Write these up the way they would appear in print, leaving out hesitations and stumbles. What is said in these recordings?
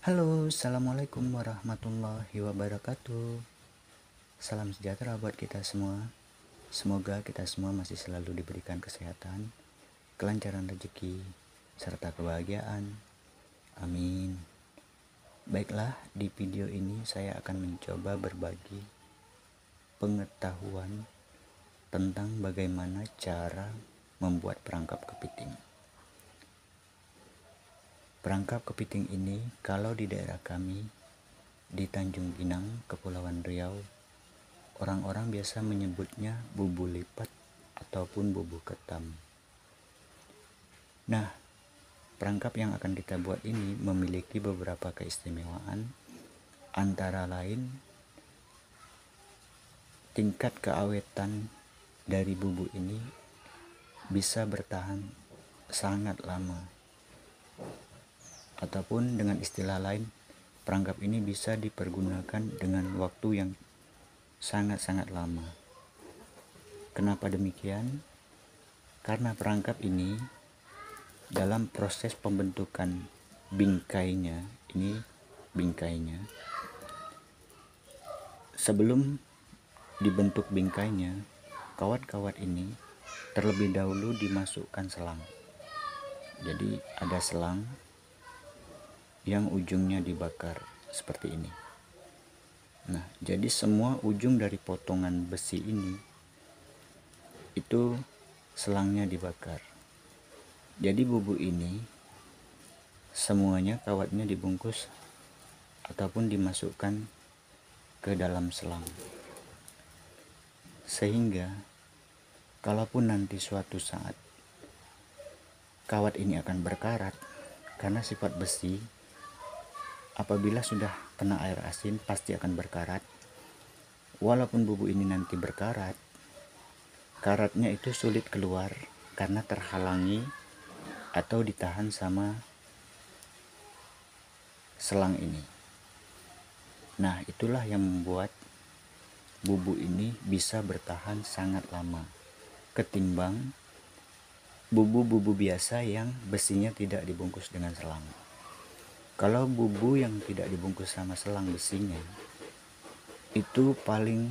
Halo, assalamualaikum warahmatullahi wabarakatuh. Salam sejahtera buat kita semua. Semoga kita semua masih selalu diberikan kesehatan, kelancaran rezeki, serta kebahagiaan. Amin. Baiklah, di video ini saya akan mencoba berbagi pengetahuan tentang bagaimana cara membuat perangkap kepiting. Perangkap kepiting ini kalau di daerah kami di Tanjung Pinang, Kepulauan Riau, orang-orang biasa menyebutnya bubu lipat ataupun bubu ketam. Nah, perangkap yang akan kita buat ini memiliki beberapa keistimewaan, antara lain tingkat keawetan dari bubu ini bisa bertahan sangat lama. Ataupun dengan istilah lain, perangkap ini bisa dipergunakan dengan waktu yang sangat-sangat lama. Kenapa demikian? Karena perangkap ini dalam proses pembentukan bingkainya, sebelum dibentuk bingkainya, kawat-kawat ini terlebih dahulu dimasukkan selang. Jadi ada selang yang ujungnya dibakar seperti ini. Nah, jadi semua ujung dari potongan besi ini itu selangnya dibakar. Jadi bubu ini semuanya kawatnya dibungkus ataupun dimasukkan ke dalam selang. Sehingga kalaupun nanti suatu saat kawat ini akan berkarat, karena sifat besi apabila sudah kena air asin pasti akan berkarat. Walaupun bubu ini nanti berkarat, karatnya itu sulit keluar karena terhalangi atau ditahan sama selang ini. Nah, itulah yang membuat bubu ini bisa bertahan sangat lama ketimbang bubu-bubu biasa yang besinya tidak dibungkus dengan selang. Kalau bubu yang tidak dibungkus sama selang besinya, itu paling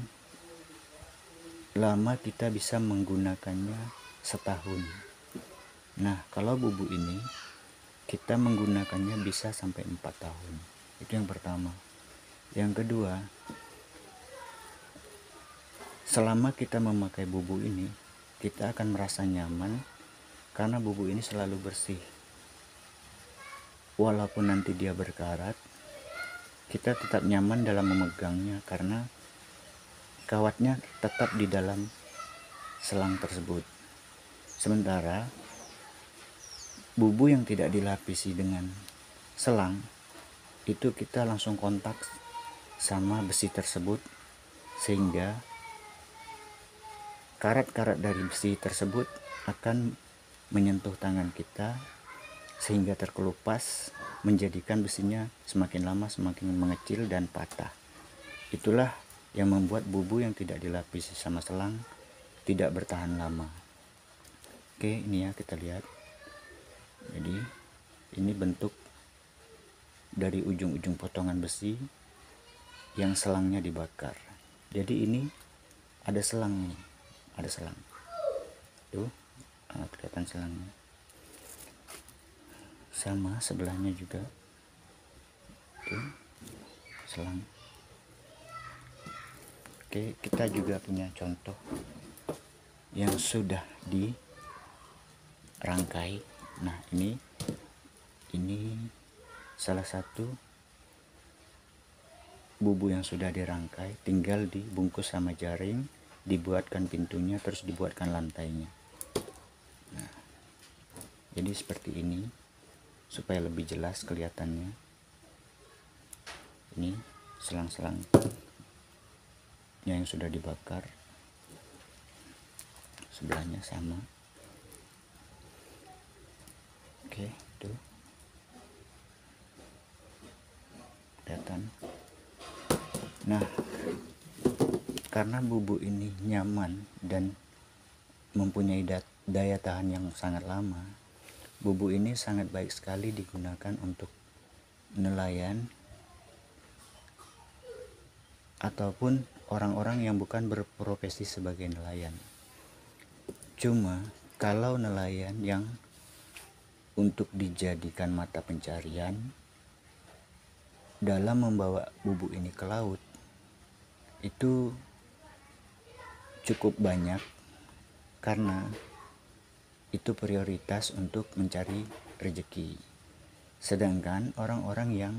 lama kita bisa menggunakannya setahun. Nah, kalau bubu ini kita menggunakannya bisa sampai 4 tahun. Itu yang pertama. Yang kedua, selama kita memakai bubu ini, kita akan merasa nyaman karena bubu ini selalu bersih. Walaupun nanti dia berkarat, kita tetap nyaman dalam memegangnya karena kawatnya tetap di dalam selang tersebut. Sementara bubu yang tidak dilapisi dengan selang, itu kita langsung kontak sama besi tersebut, sehingga karat-karat dari besi tersebut akan menyentuh tangan kita sehingga terkelupas, menjadikan besinya semakin lama semakin mengecil dan patah. Itulah yang membuat bubu yang tidak dilapisi sama selang tidak bertahan lama. Oke, ini ya kita lihat. Jadi ini bentuk dari ujung-ujung potongan besi yang selangnya dibakar. Jadi ini ada selang nih, ada selang. Tuh, kelihatan selangnya. Sama sebelahnya juga. Tuh, selang. Oke, kita juga punya contoh yang sudah dirangkai. Nah, ini salah satu bubu yang sudah dirangkai, tinggal dibungkus sama jaring, dibuatkan pintunya, terus dibuatkan lantainya. Nah, jadi seperti ini supaya lebih jelas kelihatannya. Ini selang-selang yang sudah dibakar, sebelahnya sama. Oke, tuh kelihatan. Nah, karena bubu ini nyaman dan mempunyai daya tahan yang sangat lama, bubu ini sangat baik sekali digunakan untuk nelayan ataupun orang-orang yang bukan berprofesi sebagai nelayan. Cuma kalau nelayan yang untuk dijadikan mata pencarian dalam membawa bubuk ini ke laut itu cukup banyak, karena itu prioritas untuk mencari rezeki. Sedangkan orang-orang yang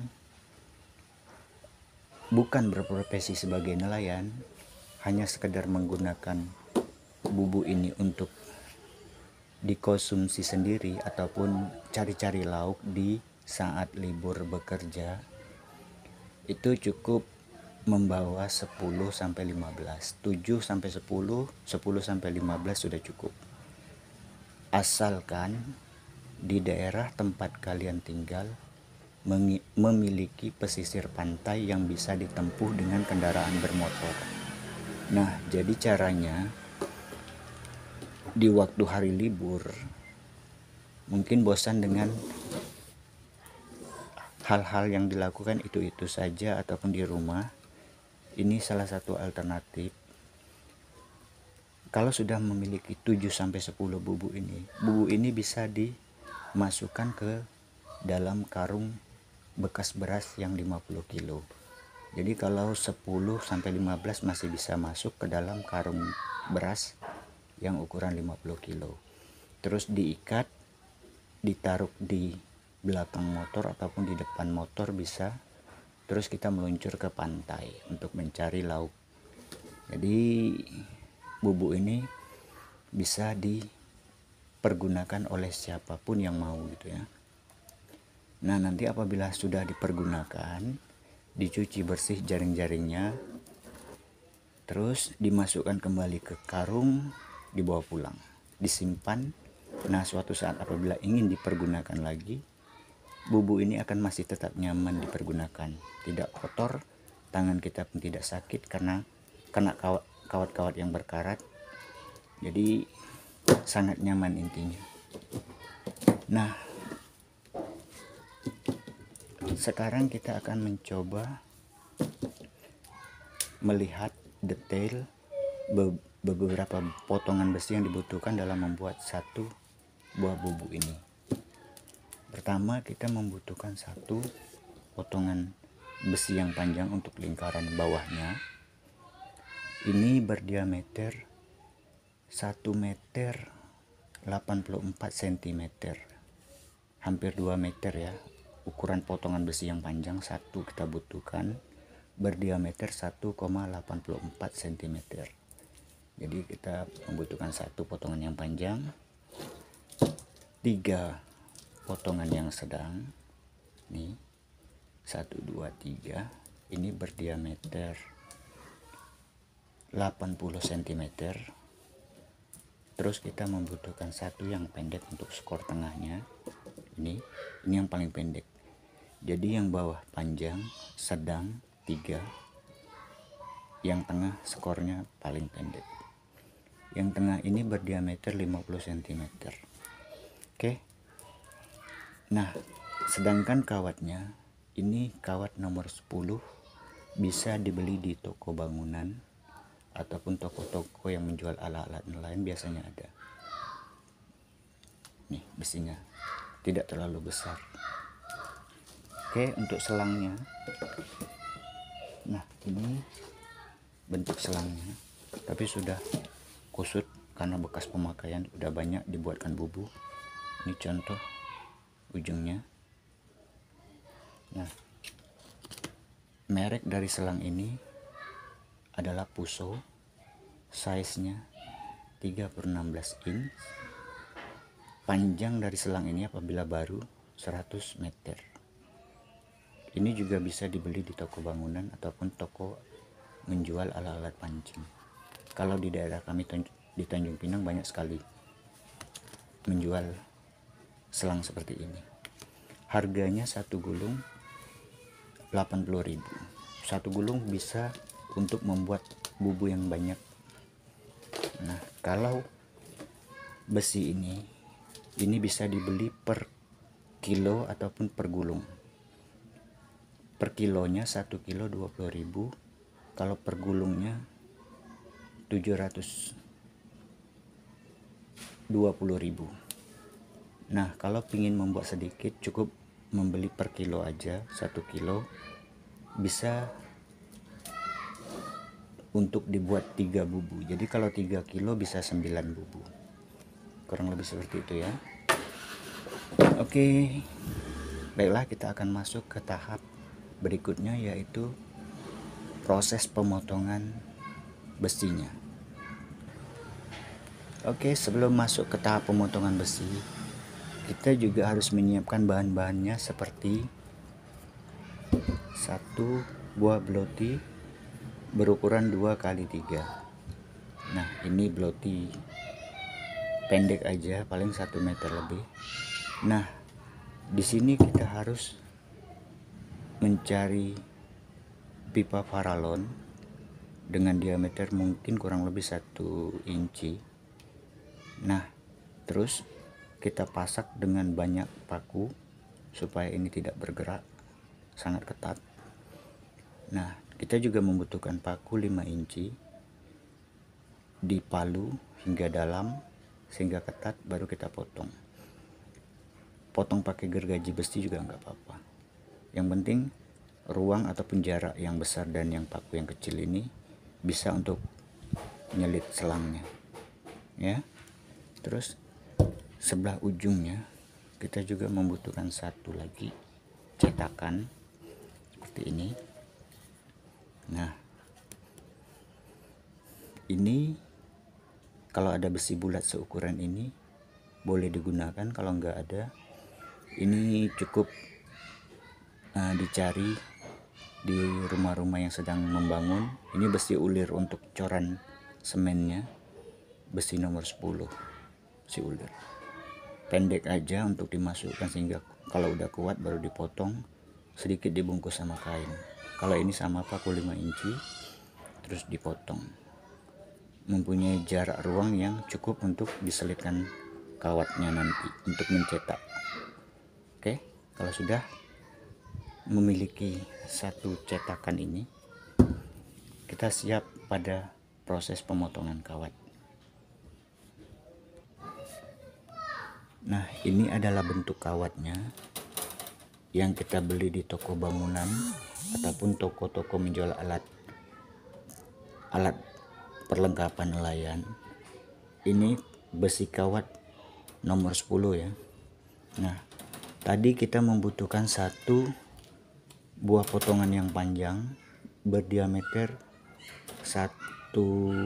bukan berprofesi sebagai nelayan hanya sekedar menggunakan bubuk ini untuk dikonsumsi sendiri ataupun cari-cari lauk di saat libur bekerja, itu cukup membawa 10 sampai 15, 7 sampai 10, 10 sampai 15 sudah cukup. Asalkan di daerah tempat kalian tinggal memiliki pesisir pantai yang bisa ditempuh dengan kendaraan bermotor. Nah, jadi caranya di waktu hari libur mungkin bosan dengan hal-hal yang dilakukan itu saja ataupun di rumah. Ini salah satu alternatif. Kalau sudah memiliki 7 sampai 10 bubuk ini bisa dimasukkan ke dalam karung bekas beras yang 50 kilo. Jadi kalau 10 sampai 15 masih bisa masuk ke dalam karung beras yang ukuran 50 kilo. Terus diikat, ditaruh di belakang motor ataupun di depan motor bisa. Terus kita meluncur ke pantai untuk mencari lauk. Jadi bubuk ini bisa dipergunakan oleh siapapun yang mau gitu ya. Nah, nanti apabila sudah dipergunakan, dicuci bersih jaring-jaringnya, terus dimasukkan kembali ke karung, dibawa pulang, disimpan. Nah, suatu saat apabila ingin dipergunakan lagi, bubuk ini akan masih tetap nyaman dipergunakan, tidak kotor, tangan kita pun tidak sakit karena kena kawat-kawat yang berkarat. Jadi sangat nyaman intinya. Nah, sekarang kita akan mencoba melihat detail beberapa potongan besi yang dibutuhkan dalam membuat satu buah bubuk ini. Pertama, kita membutuhkan satu potongan besi yang panjang untuk lingkaran bawahnya. Ini berdiameter 1 meter 84 cm, hampir 2 meter ya. Ukuran potongan besi yang panjang satu kita butuhkan berdiameter 1,84 cm. Jadi kita membutuhkan satu potongan yang panjang, 3 potongan yang sedang. Nih 1, 2, 3. Ini berdiameter 80 cm. Terus kita membutuhkan satu yang pendek untuk skor tengahnya. Ini yang paling pendek. Jadi yang bawah panjang, sedang 3, yang tengah skornya paling pendek. Yang tengah ini berdiameter 50 cm. Oke. Nah, sedangkan kawatnya ini kawat nomor 10, bisa dibeli di toko bangunan ataupun toko-toko yang menjual alat-alat nelayan, biasanya ada. Nih besinya tidak terlalu besar. Oke, untuk selangnya, nah ini bentuk selangnya, tapi sudah kusut karena bekas pemakaian, udah banyak dibuatkan bubuk. Ini contoh ujungnya. Nah, merek dari selang ini adalah Puso, size-nya 3/16 inch. Panjang dari selang ini apabila baru 100 meter. Ini juga bisa dibeli di toko bangunan ataupun toko menjual alat-alat pancing. Kalau di daerah kami di Tanjung Pinang banyak sekali menjual selang seperti ini. Harganya satu gulung 80.000. Satu gulung bisa untuk membuat bubuk yang banyak. Nah, kalau besi ini bisa dibeli per kilo ataupun per gulung. per kilonya 1 kilo 20.000, kalau per gulungnya 720.000. Nah, kalau ingin membuat sedikit cukup membeli per kilo aja. 1 kilo bisa untuk dibuat 3 bubu. Jadi kalau 3 kilo bisa 9 bubu, kurang lebih seperti itu ya. Oke, baiklah, kita akan masuk ke tahap berikutnya, yaitu proses pemotongan besinya. Oke, sebelum masuk ke tahap pemotongan besi, kita juga harus menyiapkan bahan-bahannya seperti 1 buah bloti berukuran 2x3. Nah, ini bloti pendek aja, paling 1 meter lebih. Nah, di sini kita harus mencari pipa paralon dengan diameter mungkin kurang lebih 1 inci. Nah, terus kita pasak dengan banyak paku supaya ini tidak bergerak, sangat ketat. Nah, kita juga membutuhkan paku 5 inci, dipalu hingga dalam sehingga ketat, baru kita potong. Potong pakai gergaji besi juga nggak apa-apa. Yang penting ruang ataupun jarak yang besar dan yang paku yang kecil ini bisa untuk nyelit selangnya ya. Terus sebelah ujungnya kita juga membutuhkan satu lagi cetakan seperti ini. Nah, ini kalau ada besi bulat seukuran ini boleh digunakan, kalau nggak ada ini cukup dicari di rumah-rumah yang sedang membangun. Ini besi ulir untuk coran semennya, besi nomor 10, besi ulir pendek aja untuk dimasukkan, sehingga kalau udah kuat baru dipotong, sedikit dibungkus sama kain. Kalau ini sama paku 5 inci terus dipotong, mempunyai jarak ruang yang cukup untuk diselitkan kawatnya nanti untuk mencetak. Oke, kalau sudah memiliki satu cetakan ini, kita siap pada proses pemotongan kawat. Nah, ini adalah bentuk kawatnya yang kita beli di toko bangunan ataupun toko-toko menjual alat perlengkapan nelayan. Ini besi kawat nomor 10 ya. Nah, tadi kita membutuhkan satu buah potongan yang panjang berdiameter 1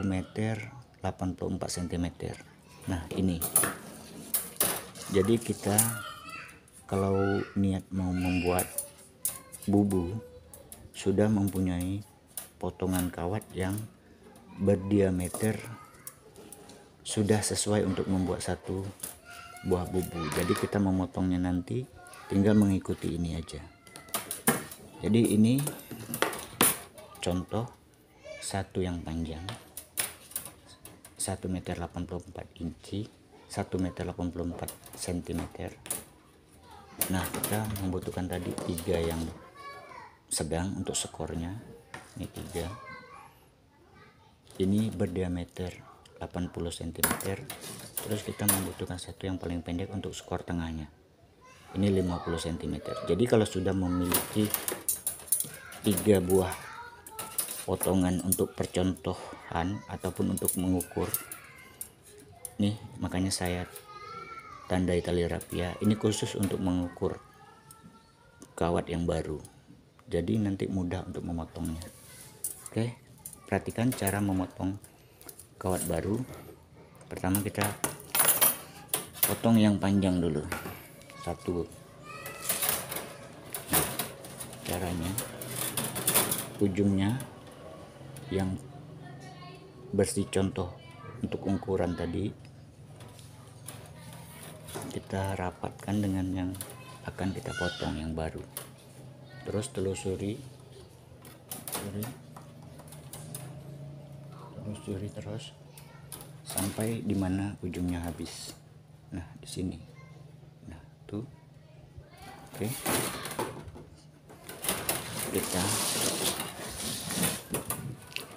meter 84 cm. Nah, ini. Jadi kita kalau niat mau membuat bubu sudah mempunyai potongan kawat yang berdiameter sudah sesuai untuk membuat satu buah bubu. Jadi kita memotongnya nanti tinggal mengikuti ini aja. Jadi ini contoh satu yang panjang 1 meter 84 inci, 1 meter 84 cm. Nah, kita membutuhkan tadi 3 yang sedang untuk skornya. Ini 3. Ini berdiameter 80 cm. Terus kita membutuhkan satu yang paling pendek untuk skor tengahnya. Ini 50 cm. Jadi kalau sudah memiliki 3 buah potongan untuk percontohan ataupun untuk mengukur, nih makanya saya tandai tali rapia. Ini khusus untuk mengukur kawat yang baru, jadi nanti mudah untuk memotongnya. Oke, perhatikan cara memotong kawat baru. Pertama kita potong yang panjang dulu satu. Nah, caranya ujungnya yang bersih contoh untuk ukuran tadi kita rapatkan dengan yang akan kita potong yang baru. Terus telusuri terus sampai dimana ujungnya habis. Nah, di sini. Nah, tuh. Oke. kita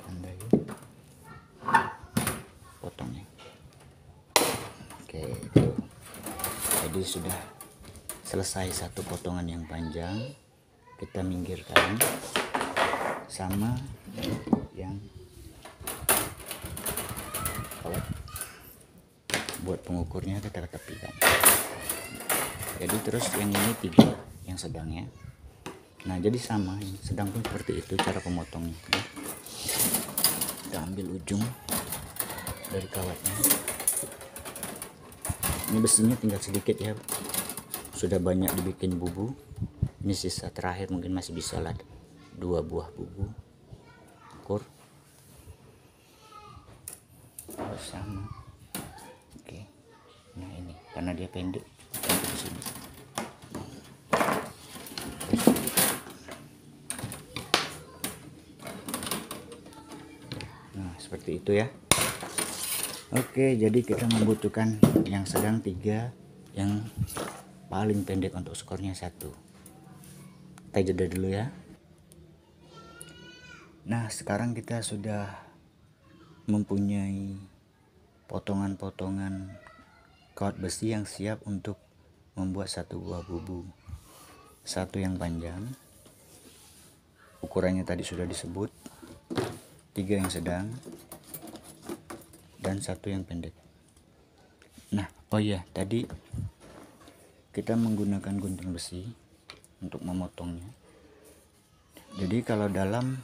tandai potongnya. Oke, itu jadi sudah selesai satu potongan yang panjang. Kita minggirkan, sama yang kawat buat pengukurnya kita tepikan. Jadi terus yang ini 3 yang sedangnya. Nah jadi sama, yang sedang pun seperti itu cara pemotongnya. Kita ambil ujung dari kawatnya. Ini besinya tinggal sedikit ya, sudah banyak dibikin bubu. Ini sisa terakhir, mungkin masih bisa lah 2 buah bubu ukur. Terus sama. Oke, nah ini karena dia pendek di sini. Nah seperti itu ya. Oke, jadi kita membutuhkan yang sedang 3, yang paling pendek untuk skornya 1. Kita jeda dulu ya. Nah sekarang kita sudah mempunyai potongan-potongan kawat besi yang siap untuk membuat 1 buah bubu. 1 yang panjang, ukurannya tadi sudah disebut, 3 yang sedang, dan 1 yang pendek. Nah oh iya, tadi kita menggunakan gunting besi untuk memotongnya. Jadi kalau dalam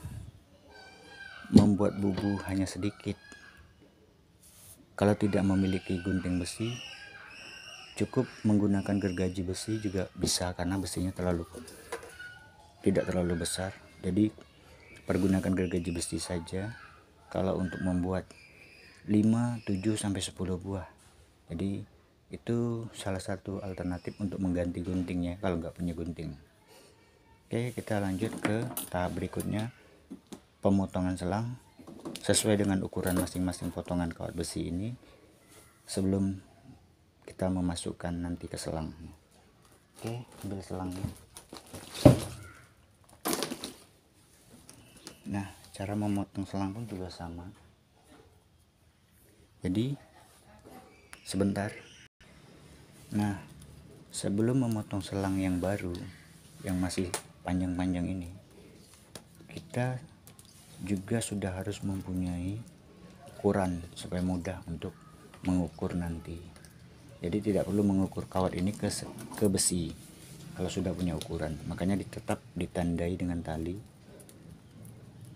membuat bubu hanya sedikit, kalau tidak memiliki gunting besi, cukup menggunakan gergaji besi juga bisa, karena besinya tidak terlalu besar. Jadi pergunakan gergaji besi saja kalau untuk membuat 5, 7 sampai 10 buah. Jadi itu salah satu alternatif untuk mengganti guntingnya kalau nggak punya gunting. Oke, kita lanjut ke tahap berikutnya, pemotongan selang sesuai dengan ukuran masing-masing potongan kawat besi ini sebelum kita memasukkan nanti ke selang. Oke, ambil selangnya. Nah cara memotong selang pun juga sama. Jadi sebentar. Nah sebelum memotong selang yang baru yang masih panjang-panjang ini, kita juga sudah harus mempunyai ukuran supaya mudah untuk mengukur nanti. Jadi tidak perlu mengukur kawat ini ke besi kalau sudah punya ukuran, makanya tetap ditandai dengan tali.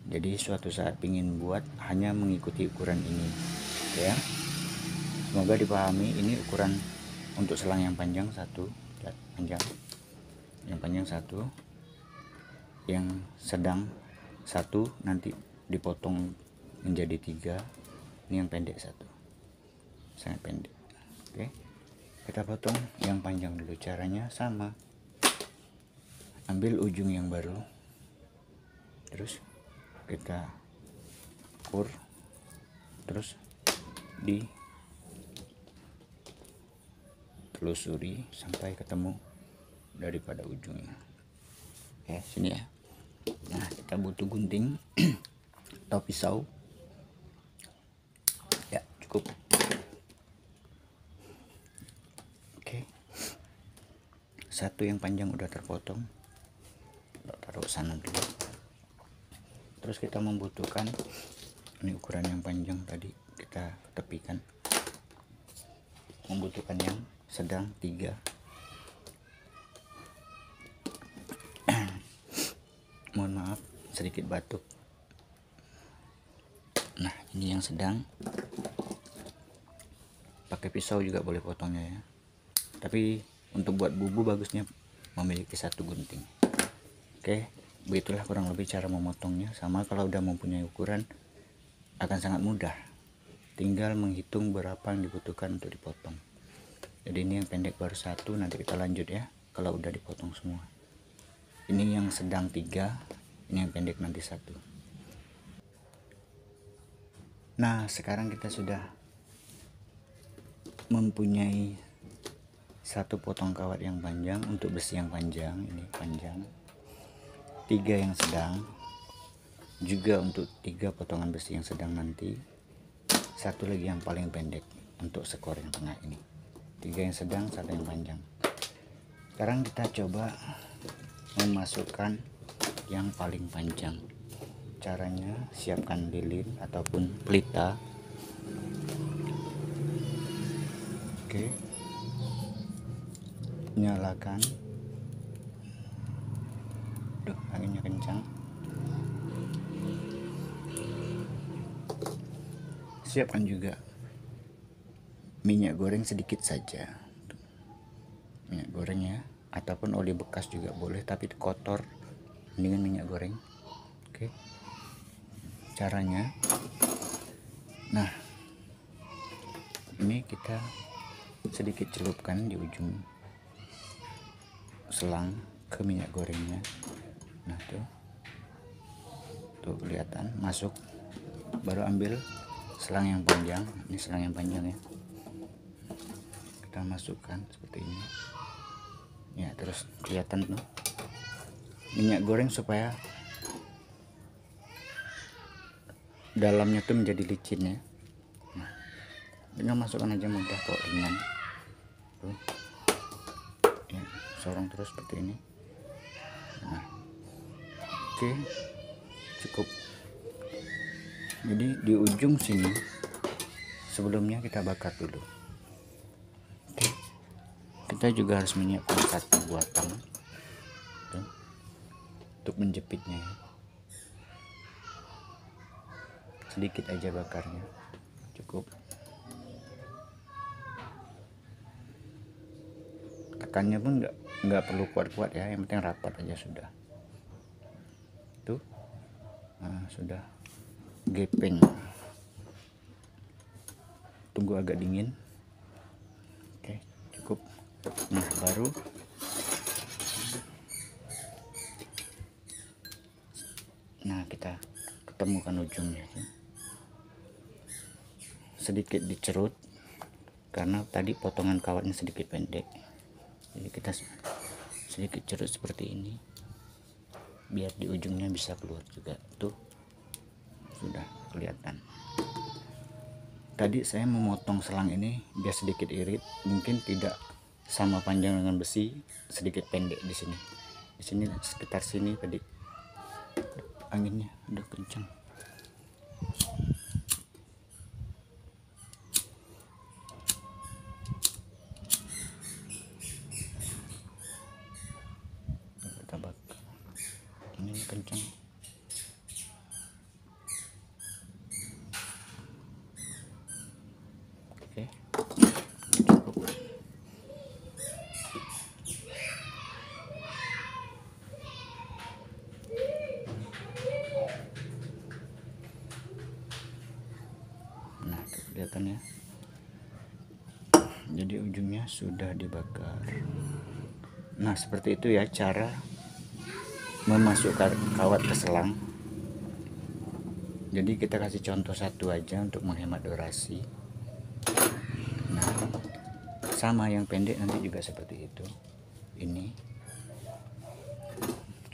Jadi suatu saat ingin buat hanya mengikuti ukuran ini ya. Semoga dipahami. Ini ukuran untuk selang yang panjang 1, yang panjang 1, yang sedang 1, nanti dipotong menjadi 3. Ini yang pendek 1, sangat pendek. Oke, kita potong yang panjang dulu. Caranya sama, ambil ujung yang baru, terus kita ukur, terus ditelusuri sampai ketemu daripada ujungnya. Oke, sini ya. Nah kita butuh gunting atau pisau ya, cukup. Oke, 1 yang panjang udah terpotong, taruh sana dulu. Terus kita membutuhkan ini ukuran yang panjang tadi kita tepikan, membutuhkan yang sedang 3. Mohon maaf sedikit batuk. Nah ini yang sedang, pakai pisau juga boleh potongnya ya, tapi untuk buat bubu bagusnya memiliki 1 gunting. Oke, begitulah kurang lebih cara memotongnya. Sama kalau udah mempunyai ukuran akan sangat mudah, tinggal menghitung berapa yang dibutuhkan untuk dipotong. Jadi ini yang pendek baru 1, nanti kita lanjut ya kalau udah dipotong semua. Ini yang sedang 3, ini yang pendek nanti 1. Nah sekarang kita sudah mempunyai 1 potong kawat yang panjang untuk besi yang panjang. Ini panjang, 3 3 yang sedang, juga untuk 3 potongan besi yang sedang nanti, satu lagi yang paling pendek untuk skor yang tengah ini. 3 yang sedang, 1 yang panjang. Sekarang kita coba memasukkan yang paling panjang. Caranya siapkan lilin ataupun pelita. Oke, nyalakan. Duh, anginnya kencang. Siapkan juga minyak goreng sedikit saja. Minyak gorengnya ataupun oli bekas juga boleh, tapi kotor, mendingan minyak goreng. Oke, caranya, nah ini kita sedikit celupkan di ujung selang ke minyak gorengnya. Nah tuh kelihatan masuk. Baru ambil selang yang panjang, ini selang yang panjang ya, kita masukkan seperti ini ya. Terus kelihatan tuh minyak goreng supaya dalamnya tuh menjadi licin ya. Nah, tinggal masukkan aja, mudah kok, ringan tuh ya, sorong terus seperti ini. Nah, oke, cukup. Jadi di ujung sini sebelumnya kita bakar dulu. Oke, kita juga harus menyiapkan satu batang tuh, untuk menjepitnya ya. Sedikit aja bakarnya, cukup. Tekannya pun nggak perlu kuat-kuat ya, yang penting rapat aja sudah. Tuh, nah, sudah gepeng. Tunggu agak dingin. Oke, cukup. Nah, baru kita ketemukan ujungnya. Sedikit dicerut karena tadi potongan kawatnya sedikit pendek, jadi kita sedikit cerut seperti ini biar di ujungnya bisa keluar juga. Tuh sudah kelihatan. Tadi saya memotong selang ini biar sedikit irit, mungkin tidak sama panjang dengan besi, sedikit pendek di sini. Di sini sekitar sini tadi anginnya udah kencang. Kita bakar. Ini kencang. Oke. Cukup. Nah, kelihatan ya. Jadi ujungnya sudah dibakar. Nah, seperti itu ya cara memasukkan kawat ke selang. Jadi kita kasih contoh satu aja untuk menghemat durasi. Nah, sama yang pendek nanti juga seperti itu. Ini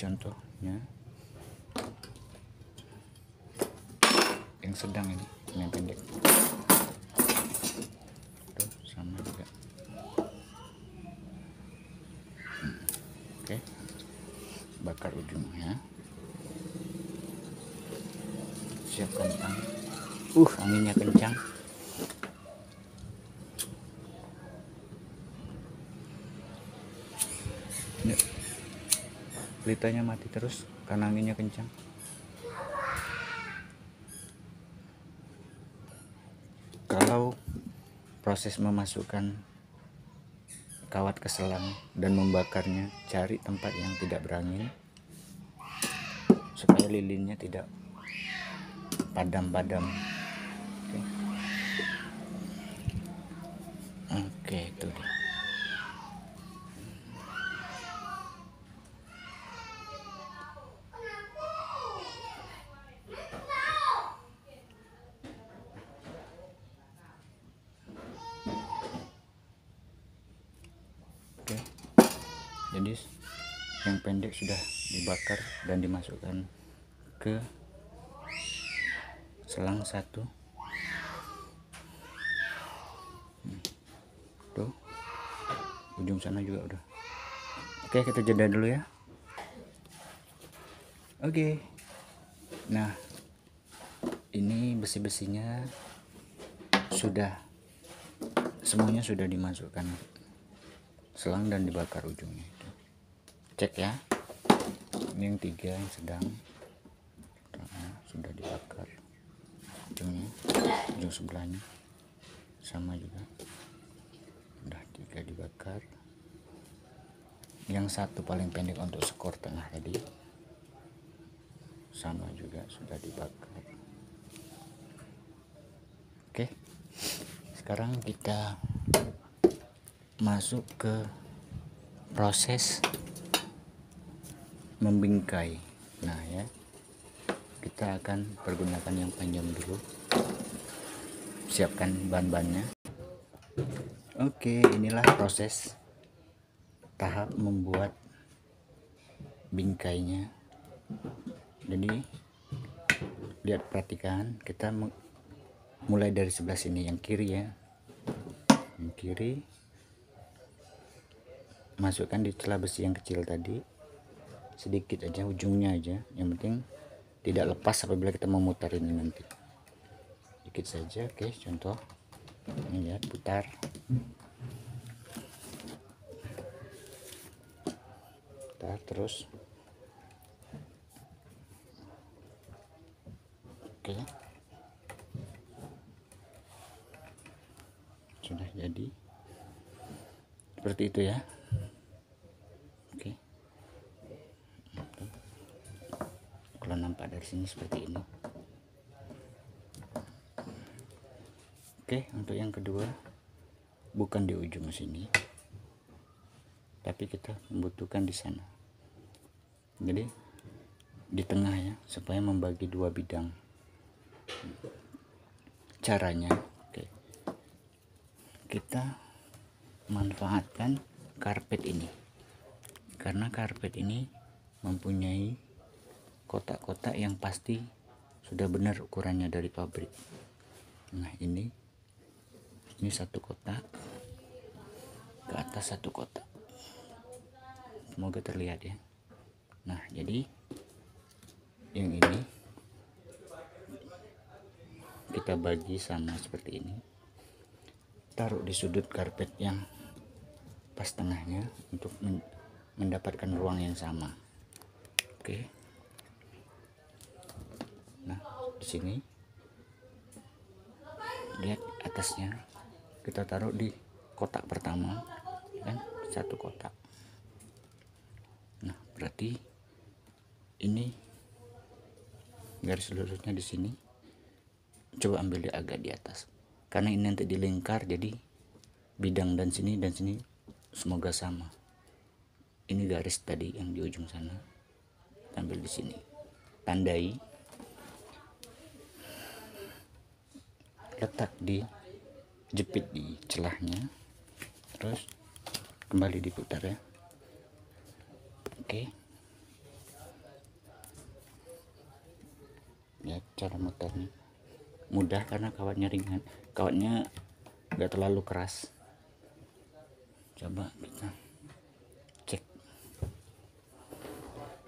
contohnya. Yang sedang ini yang pendek. Tuh, sama juga. Oke, bakar ujungnya. Siapkan tangan. Anginnya kencang. Ya, pelitanya mati terus karena anginnya kencang. Kalau proses memasukkan kawat ke selang dan membakarnya, cari tempat yang tidak berangin supaya lilinnya tidak padam-padam. Oke, itu dia. Oke, jadi yang pendek sudah dibakar dan dimasukkan ke selang satu. Tuh, ujung sana juga udah. Oke, kita jeda dulu ya. Oke. Nah, ini besi-besinya semuanya sudah dimasukkan selang dan dibakar ujungnya itu. Cek ya. Ini yang 3 yang sedang. Nah, sudah dibakar ujungnya, ujung sebelahnya sama juga. Udah 3 dibakar. Yang satu paling pendek untuk skor tengah tadi sama juga sudah dibakar. Oke, sekarang kita masuk ke proses membingkai. Nah ya, kita akan pergunakan yang panjang dulu. Siapkan bahan-bahannya. Oke, inilah proses tahap membuat bingkainya. Jadi lihat, perhatikan, kita mulai dari sebelah sini, yang kiri ya, yang kiri, masukkan di celah besi yang kecil tadi sedikit aja, ujungnya aja, yang penting tidak lepas apabila kita memutar ini nanti, sedikit saja. Oke, contoh ini ya, putar. Terus oke, sudah jadi seperti itu ya. Oke, kalau nampak dari sini seperti ini. Oke, untuk yang kedua bukan di ujung sini, tapi kita membutuhkan di sana, jadi di tengah ya, supaya membagi 2 bidang. Caranya, oke, kita manfaatkan karpet ini, karena karpet ini mempunyai kotak-kotak yang pasti sudah benar ukurannya dari pabrik. Nah, ini satu kotak, ke atas satu kotak, semoga terlihat ya. Nah, jadi yang ini kita bagi sama seperti ini, taruh di sudut karpet yang pas tengahnya untuk mendapatkan ruang yang sama. Oke, nah di sini lihat atasnya, kita taruh di kotak pertama kan, satu kotak. Nah, berarti ini garis lurusnya di sini, coba ambil dia agak di atas, karena ini nanti dilingkar, jadi bidang dan sini semoga sama. Ini garis tadi yang di ujung sana, ambil di sini, tandai, letak di, jepit di celahnya, terus kembali diputar ya. Oke, ya, cara mutarnya mudah karena kawatnya ringan, kawatnya nggak terlalu keras. Coba kita cek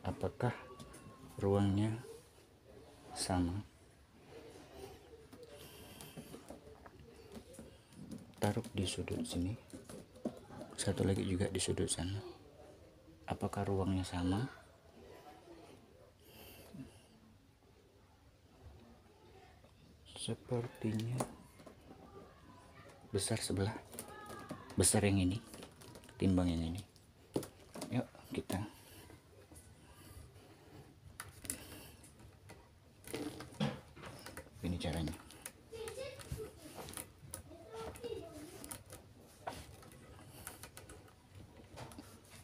apakah ruangnya sama. Taruh di sudut sini, satu lagi juga di sudut sana, apakah ruangnya sama. Sepertinya besar sebelah, besar yang ini timbang yang ini. Yuk kita ini caranya.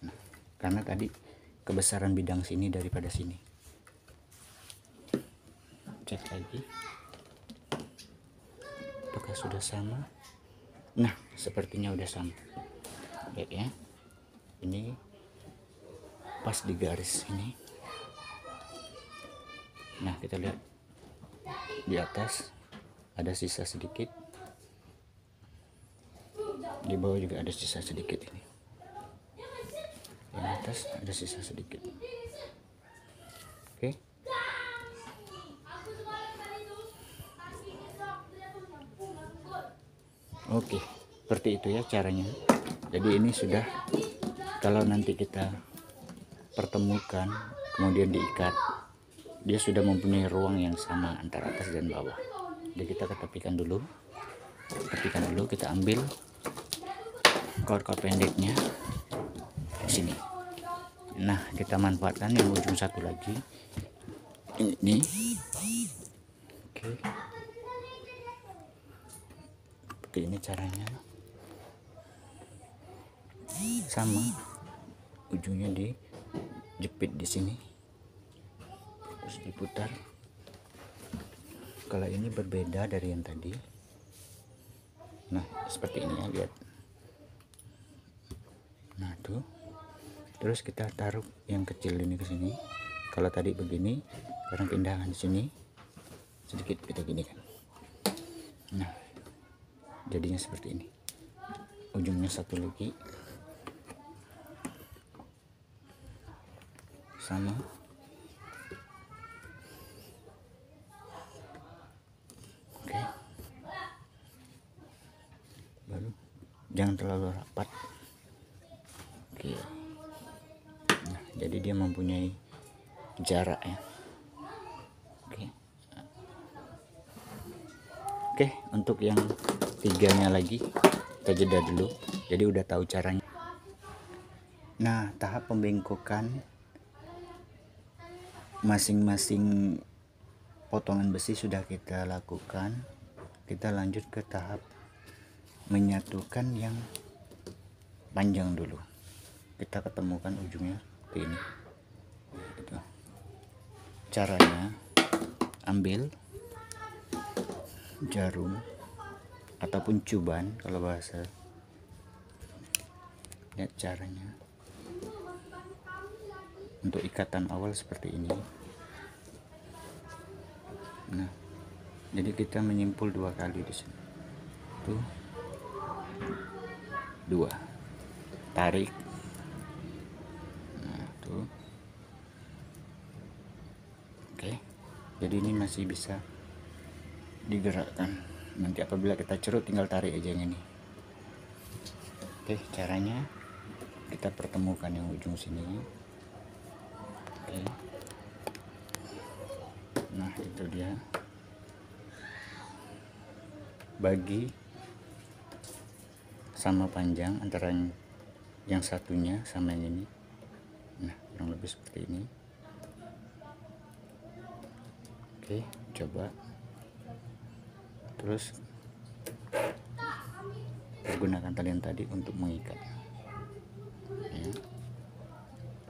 Nah, karena tadi kebesaran bidang sini daripada sini, cek lagi apakah sudah sama. Nah, sepertinya udah sama. Lihat ya, ini pas di garis ini. Nah, kita lihat di atas ada sisa sedikit, di bawah juga ada sisa sedikit. Ini di atas ada sisa sedikit. Oke. Oke, seperti itu ya caranya. Jadi ini sudah, kalau nanti kita pertemukan kemudian diikat, dia sudah mempunyai ruang yang sama antara atas dan bawah. Jadi kita ketepikan dulu, kita ambil kor-kor pendeknya di sini. Nah, kita manfaatkan yang ujung satu lagi ini. Oke, seperti ini caranya. Sama, ujungnya dijepit di sini, terus diputar. Kalau ini berbeda dari yang tadi. Nah, seperti ini ya, lihat. Nah, tuh. Terus kita taruh yang kecil ini ke sini. Kalau tadi begini, sekarang pindahkan di sini. Sedikit kita gini kan. Nah, jadinya seperti ini. Ujungnya satu lagi. Sama. Oke. Baru jangan terlalu rapat. Oke. Nah, jadi dia mempunyai jarak ya. Oke. Oke, untuk yang tiganya lagi kita jeda dulu. Jadi udah tahu caranya. Nah, tahap pembengkokan masing-masing potongan besi sudah kita lakukan. Kita lanjut ke tahap menyatukan yang panjang dulu. Kita ketemukan ujungnya seperti ini. Gitu. Caranya, ambil jarum ataupun cuban kalau bahasa. Lihat caranya. Untuk ikatan awal seperti ini. Nah, jadi kita menyimpul 2 kali di sini. Tuh. 2. Tarik. Nah, tuh. Oke. Jadi ini masih bisa digerakkan. Nanti apabila kita cerut tinggal tarik aja yang ini. Oke, caranya kita pertemukan yang ujung sini. Oke. Nah, itu dia. Bagi sama panjang antara yang satunya sama yang ini. Nah, kurang lebih seperti ini. Oke, coba. Terus gunakan talian tadi untuk mengikat ya.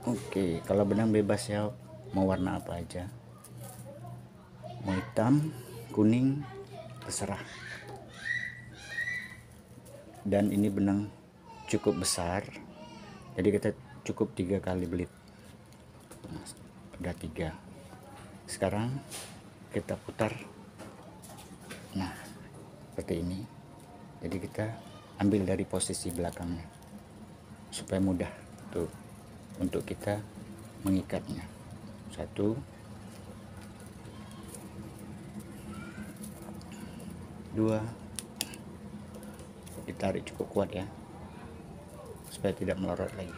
Oke, kalau benang bebas ya, mau warna apa aja, mau hitam, kuning, terserah. Dan ini benang cukup besar, jadi kita cukup 3 kali belit. Nah, udah 3. Sekarang kita putar. Nah, seperti ini. Jadi kita ambil dari posisi belakangnya supaya mudah tuh untuk kita mengikatnya. 1, 2, ditarik cukup kuat ya supaya tidak melorot lagi.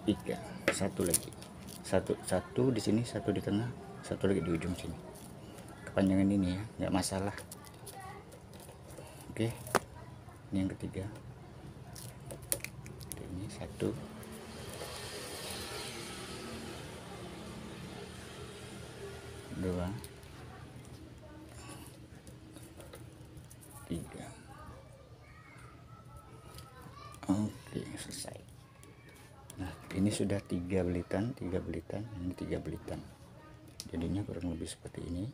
3, 1 lagi, satu di sini, 1 di tengah, 1 lagi di ujung sini. Kepanjangan ini ya, nggak masalah. Oke, ini yang ketiga. Ini 1, 2, 3. Oke, selesai. Nah, ini sudah 3 belitan, ini 3 belitan. Jadinya kurang lebih seperti ini.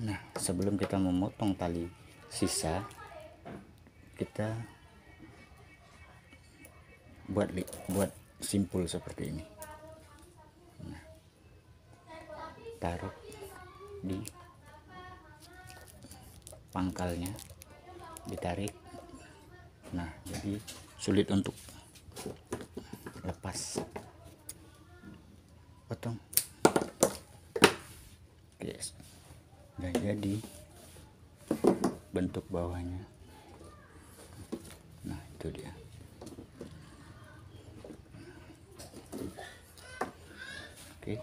Nah, sebelum kita memotong tali sisa, kita buat simpul seperti ini. Nah, taruh di pangkalnya, ditarik. Nah, jadi sulit untuk lepas. Potong. Oke, udah jadi bentuk bawahnya. Nah, itu dia. Oke.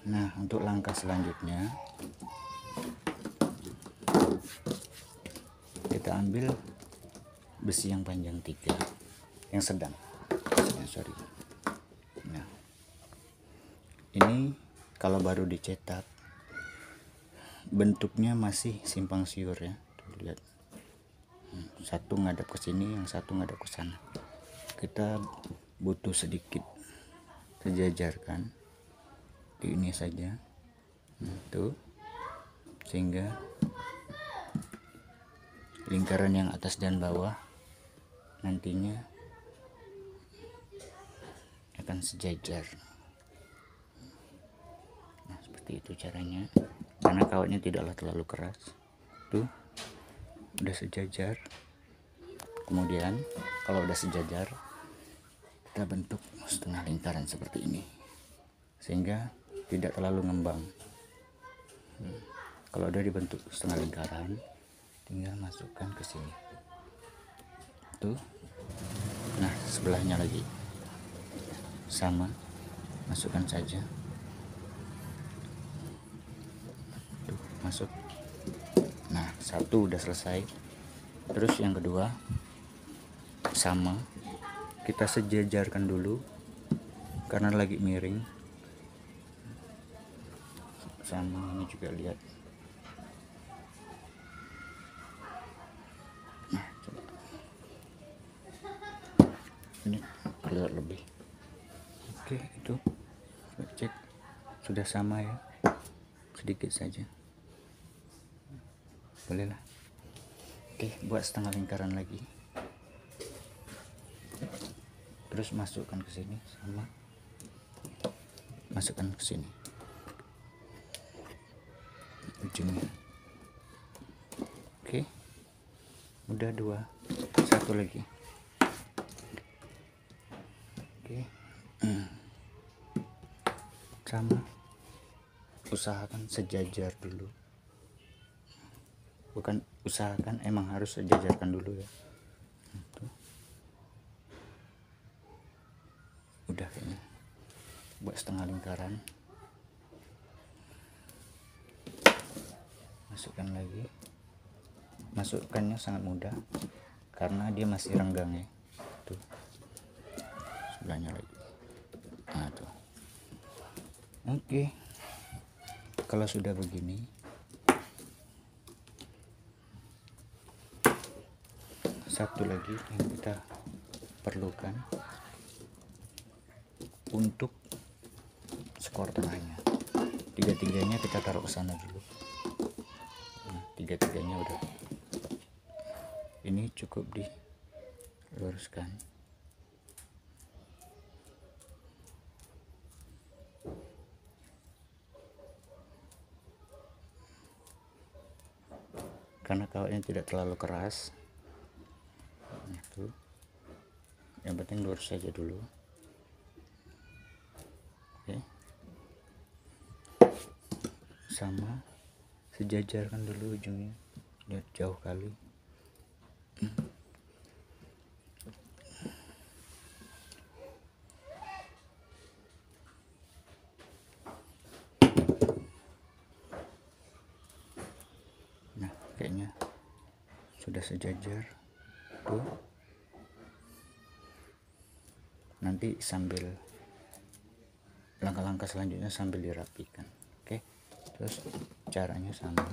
Nah, untuk langkah selanjutnya kita ambil besi yang panjang 3, yang sedang. Sorry. Nah, ini kalau baru dicetak bentuknya masih simpang siur ya. Tuh, lihat. Satu ngadap ke sini, yang satu ngadap ke sana. Kita butuh sedikit sejajarkan di ini saja. Tuh, sehingga lingkaran yang atas dan bawah nantinya akan sejajar. Nah, seperti itu caranya, karena kawatnya tidaklah terlalu keras. Tuh, udah sejajar. Kemudian kalau udah sejajar, kita bentuk setengah lingkaran seperti ini, sehingga tidak terlalu ngembang. Kalau udah dibentuk setengah lingkaran, tinggal masukkan ke sini. Tuh. Nah, sebelahnya lagi sama, masukkan saja. Tuh, masuk. Nah, satu udah selesai. Terus yang kedua sama, kita sejajarkan dulu karena lagi miring. Sama ini juga, lihat. Nah, coba. Ini keluar lebih. Oke, itu cek sudah sama ya, sedikit saja bolehlah. Oke, buat setengah lingkaran lagi, terus masukkan ke sini, sama masukkan ke sini ujungnya. Oke, udah 2, satu lagi. Oke. Sama, usahakan sejajar dulu, bukan usahakan, emang harus sejajarkan dulu ya. Tuh. Udah kayaknya. Buat setengah lingkaran, masukkan lagi. Masukkannya sangat mudah karena dia masih renggang ya. Tuh, sebelahnya lagi. Nah, tuh. Oke, kalau sudah begini, satu lagi yang kita perlukan untuk skor tengahnya. Tiga-tiganya kita taruh ke sana dulu. Nah, tiga-tiganya udah. Ini cukup diluruskan. Karena kawatnya tidak terlalu keras. Nah, tuh. Yang penting lurus saja dulu. Oke. Sama, sejajarkan dulu ujungnya, lihat jauh kali. Nah, kayaknya sudah sejajar. Tuh, nanti sambil langkah-langkah selanjutnya sambil dirapikan. Oke, terus caranya sama,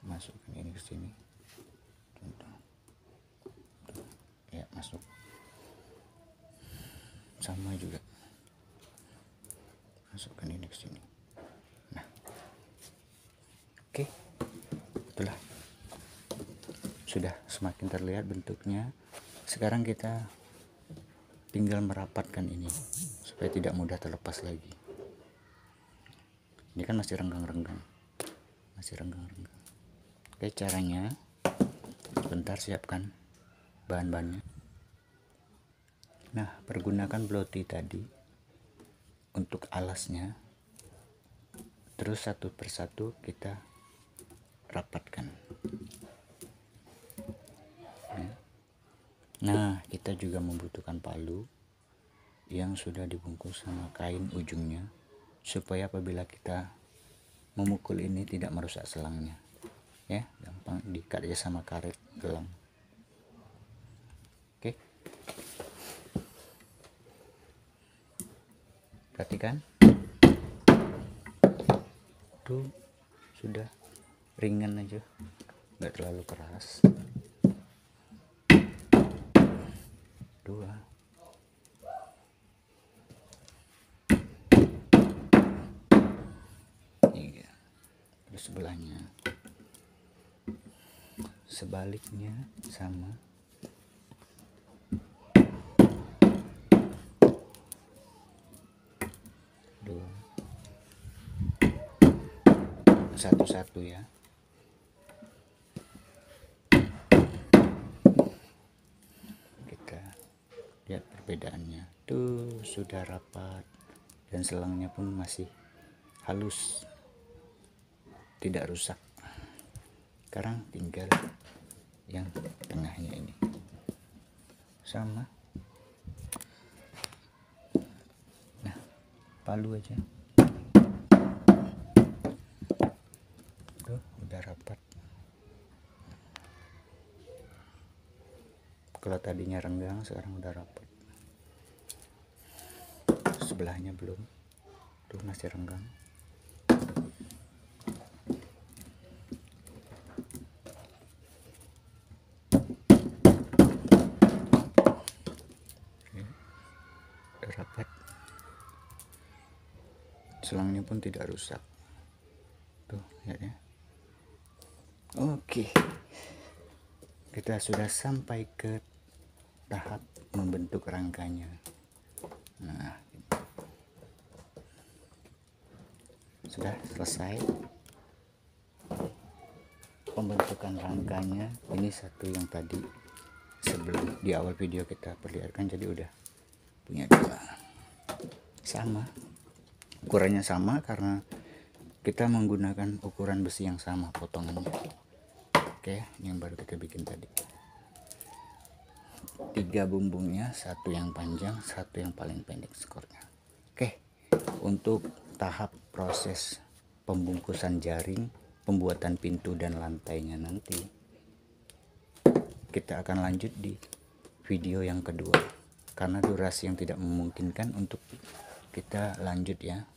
masukkan ini ke sini. Ya, masuk. Sama juga, masukkan ini ke sini. Nah, oke, itulah sudah semakin terlihat bentuknya. Sekarang kita tinggal merapatkan ini supaya tidak mudah terlepas lagi. Ini kan masih renggang-renggang, Oke, caranya bentar, siapkan bahan-bahannya. Nah, pergunakan bloti tadi untuk alasnya, terus satu persatu kita rapatkan. Nah, kita juga membutuhkan palu yang sudah dibungkus sama kain ujungnya, supaya apabila kita memukul ini tidak merusak selangnya. Ya, gampang diikat aja sama karet gelang. Oke, perhatikan tuh, sudah ringan aja, nggak terlalu keras. 2, 3, terus sebelahnya, sebaliknya sama. 2, satu-satu ya. Kita lihat perbedaannya tuh, sudah rapat dan selangnya pun masih halus, tidak rusak. Sekarang tinggal yang tengahnya ini sama. Nah, palu aja tuh, udah rapat. Kalau tadinya renggang, sekarang udah rapat. Sebelahnya belum, tuh masih renggang. Udah rapat, selangnya pun tidak rusak tuh ya. Oke, kita sudah sampai ke tahap membentuk rangkanya. Nah, sudah selesai pembentukan rangkanya. Ini satu yang tadi sebelum di awal video kita perlihatkan, jadi udah punya 2. Sama, ukurannya sama karena kita menggunakan ukuran besi yang sama potongannya. Oke, ini yang baru kita bikin tadi. 3 bumbungnya, satu yang panjang, satu yang paling pendek skornya. Oke, untuk tahap proses pembungkusan jaring, pembuatan pintu dan lantainya nanti kita akan lanjut di video yang kedua, karena durasi yang tidak memungkinkan untuk kita lanjut ya.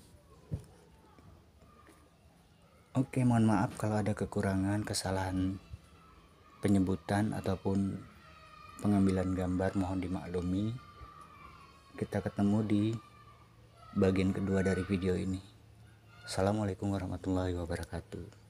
Oke, mohon maaf kalau ada kekurangan, kesalahan penyebutan ataupun pengambilan gambar, mohon dimaklumi. Kita ketemu di bagian kedua dari video ini. Assalamualaikum warahmatullahi wabarakatuh.